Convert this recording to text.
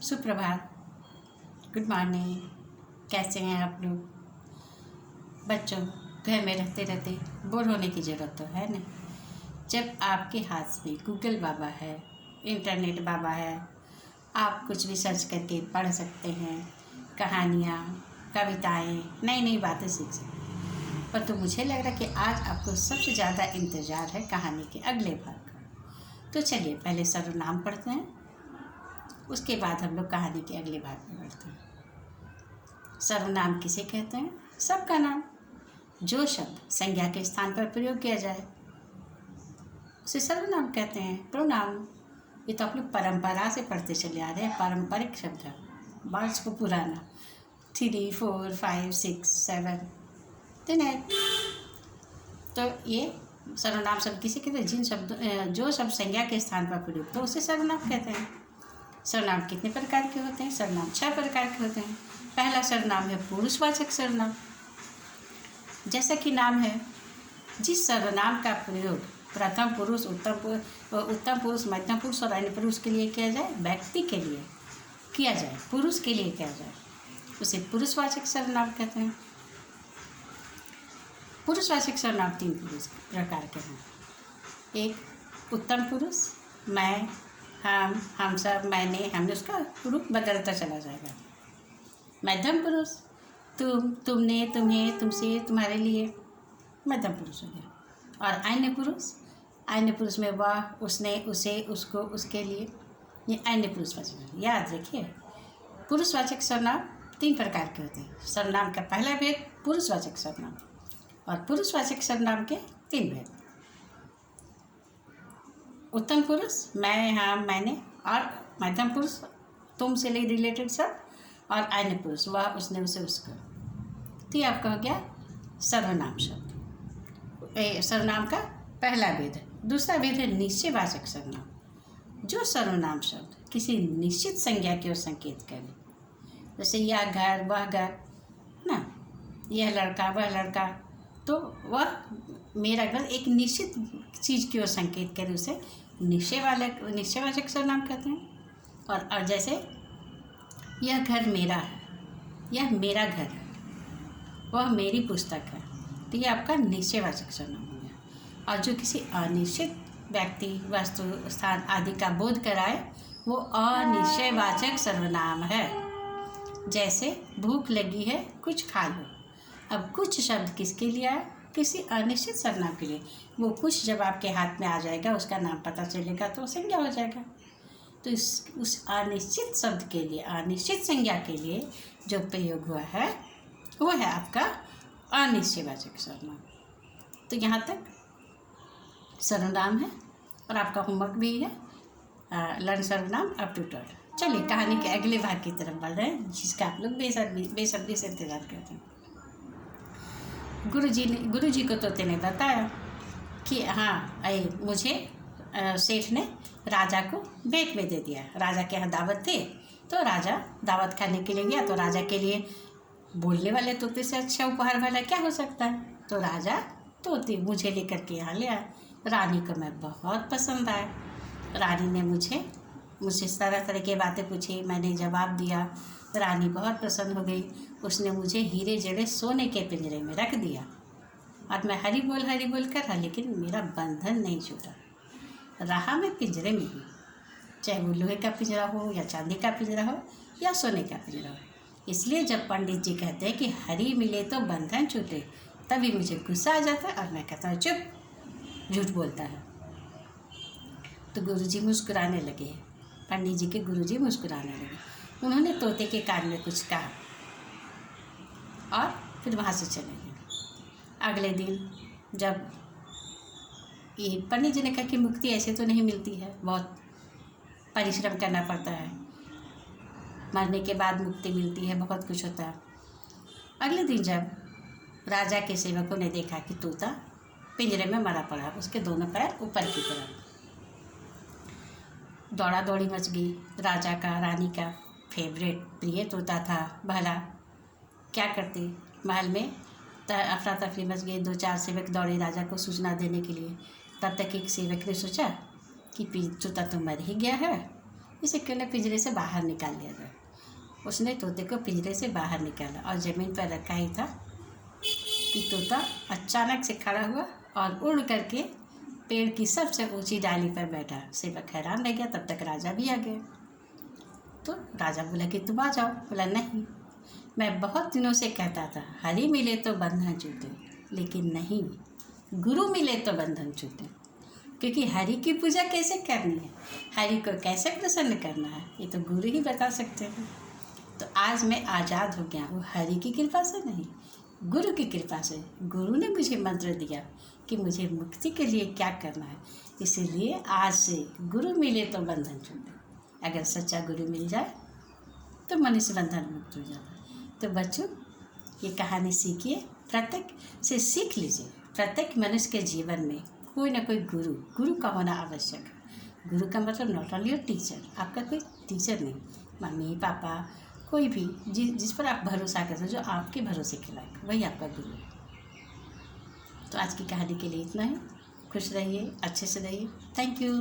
सुप्रभात, good morning. कैसे हैं आप लोग? बच्चों, घर में रहते रहते बोर होने की ज़रूरत तो है नहीं। जब आपके हाथ में गूगल बाबा है, इंटरनेट बाबा है, आप कुछ भी सर्च करके पढ़ सकते हैं, कहानियाँ, कविताएँ, नई नई बातें सीख सकते हैं। पर तो मुझे लग रहा है कि आज आपको सबसे ज़्यादा इंतज़ार है कहानी के अगले भाग का। तो चलिए पहले सर्वनाम पढ़ते हैं, उसके बाद हम लोग कहानी के अगले भाग में बढ़ते हैं। सर्वनाम किसे कहते हैं? सबका नाम। जो शब्द संज्ञा के स्थान पर प्रयोग किया जाए उसे सर्वनाम कहते हैं। प्रोनाउन, ये तो आप लोग परंपरा से पढ़ते चले आ रहे हैं, पारंपरिक शब्द है, वर्ड्स को पुराना 3, 4, 5, 6, 7, 10 8। तो ये सर्वनाम शब्द किसे कहते हैं? जिन शब्दों जो शब्द संज्ञा के स्थान पर प्रयोग तो उसे सर्वनाम कहते हैं। सर्वनाम कितने प्रकार के होते हैं? सर्वनाम 6 प्रकार के होते हैं। पहला सर्वनाम है पुरुषवाचक सर्वनाम। जैसा कि नाम है, जिस सर्वनाम का प्रयोग प्रथम पुरुष, उत्तम पुरुष, मध्यम पुरुष और अन्य पुरुष के लिए किया जाए, व्यक्ति के लिए किया जाए, पुरुष के लिए किया जाए, उसे पुरुषवाचक सर्वनाम कहते हैं। पुरुषवाचक सर्वनाम 3 प्रकार के हैं। एक उत्तम पुरुष, मैं, हम सब, मैंने, हमने, उसका रूप बदलता चला जाएगा। मध्यम पुरुष, तुम, तुमने, तुम्हें, तुमसे, तुम्हारे लिए, मध्यम पुरुष हो गया। और अन्य पुरुष में वह, उसने, उसे, उसको, उसके लिए, ये अन्य पुरुषवाचक। याद रखिए, पुरुषवाचक सर्वनाम 3 प्रकार के होते हैं। सर्वनाम का पहला भेद पुरुषवाचक सर्वनाम और पुरुषवाचक सर्वनाम के 3 भेद। उत्तम पुरुष, मैं, हम, मैंने, और मध्यम पुरुष तुम से रिलेटेड सब, और अन्य पुरुष वह, उसने, उसे, उसको। तो ये आपका हो गया सर्वनाम शब्द, सर्वनाम का पहला भेद है। दूसरा भेद है निश्चयवाचक सर्वनाम। जो सर्वनाम शब्द किसी निश्चित संज्ञा की ओर संकेत करे, जैसे यह घर, वह घर ना, यह लड़का, वह लड़का, तो वह मेरा घर एक निश्चित चीज़ की ओर संकेत करे, उसे निश्चयवाचक सर्वनाम कहते हैं। और जैसे यह घर मेरा है, यह मेरा घर है, वह मेरी पुस्तक है, तो यह आपका निश्चयवाचक सर्वनाम हो गया। और जो किसी अनिश्चित व्यक्ति, वस्तु, स्थान आदि का बोध कराए, वो अनिश्चयवाचक सर्वनाम है। जैसे भूख लगी है, कुछ खा लो। अब कुछ शब्द किसके लिए है? किसी अनिश्चित सर्वनाम के लिए। वो कुछ जब आपके हाथ में आ जाएगा, उसका नाम पता चलेगा तो संज्ञा हो जाएगा। तो उस अनिश्चित शब्द के लिए, अनिश्चित संज्ञा के लिए जो प्रयोग हुआ है वो है आपका अनिश्चयवाचक सर्वनाम। तो यहाँ तक सर्वनाम है और आपका होमवर्क भी है, लर्न सर्वनाम अप टू 12। चलिए कहानी के अगले भाग की तरफ बढ़ रहे हैं, जिसका आप लोग बेसब्री से इंतजार करते हैं। गुरुजी को तोते ने बताया कि हाँ, मुझे सेठ ने राजा को भेंट में दे दिया। राजा के यहाँ दावत थी, तो राजा दावत खाने के लिए गया, तो राजा के लिए बोलने वाले तोते से अच्छा उपहार वाला क्या हो सकता है। तो राजा तोते मुझे लेकर के यहाँ ले आया। रानी को मैं बहुत पसंद आया। रानी ने मुझसे तरह तरह की बातें पूछी, मैंने जवाब दिया। रानी बहुत प्रसन्न हो गई। उसने मुझे हीरे जड़े सोने के पिंजरे में रख दिया और मैं हरी बोल कर, लेकिन मेरा बंधन नहीं छूटा। रहा मैं पिंजरे में ही, चाहे वो लोहे का पिंजरा हो या चांदी का पिंजरा हो या सोने का पिंजरा हो। इसलिए जब पंडित जी कहते हैं कि हरी मिले तो बंधन छूटे, तभी मुझे गुस्सा आ जाता है और मैं कहता हूँ चुप, झूठ बोलता है। तो गुरुजी मुस्कुराने लगे। पंडित जी के गुरुजी मुस्कुराने लगे। उन्होंने तोते के कान में कुछ कहा और फिर वहाँ से चले गए। अगले दिन जब ये पंडित जी ने कहा कि मुक्ति ऐसे तो नहीं मिलती है, बहुत परिश्रम करना पड़ता है, मरने के बाद मुक्ति मिलती है, बहुत कुछ होता है। अगले दिन जब राजा के सेवकों ने देखा कि तोता पिंजरे में मरा पड़ा, उसके दोनों पैर ऊपर की तरफ, दौड़ा दौड़ी मच गई। राजा का, रानी का फेवरेट प्रिय तोता था, भला क्या करते। महल में अफरा तफरी मच गई। 2-4 सेवक दौड़े राजा को सूचना देने के लिए। तब तक एक सेवक ने सोचा कि तोता तो मर ही गया है, इसे क्यों न पिंजरे से बाहर निकाल लिया जाए। उसने तोते को पिंजरे से बाहर निकाला और ज़मीन पर रखा ही था कि तोता अचानक से खड़ा हुआ और उड़ करके पेड़ की सबसे ऊंची डाली पर बैठा। सेवक हैरान रह गया। तब तक राजा भी आ गया। तो राजा बोला कि तुम आ जाओ। बोला नहीं, मैं बहुत दिनों से कहता था हरि मिले तो बंधन छूटे, लेकिन नहीं, गुरु मिले तो बंधन छूटे। क्योंकि हरि की पूजा कैसे करनी है, हरि को कैसे प्रसन्न करना है, ये तो गुरु ही बता सकते हैं। तो आज मैं आज़ाद हो गया हूँ, हरि की कृपा से नहीं, गुरु की कृपा से। गुरु ने मुझे मंत्र दिया कि मुझे मुक्ति के लिए क्या करना है। इसीलिए आज से गुरु मिले तो बंधन छूटे। अगर सच्चा गुरु मिल जाए तो मनुष्य बंधन मुक्त हो जाता है। तो बच्चों, ये कहानी सीखिए, प्रत्येक से सीख लीजिए। प्रत्येक मनुष्य के जीवन में कोई ना कोई गुरु का होना आवश्यक है। गुरु का मतलब नॉट ओनली योर टीचर, आपका कोई टीचर नहीं, मम्मी पापा, कोई भी जिस पर आप भरोसा करते हो, जो आपके भरोसे के लायक, वही आपका गुरु है। तो आज की कहानी के लिए इतना ही। खुश रहिए, अच्छे से रहिए। Thank you.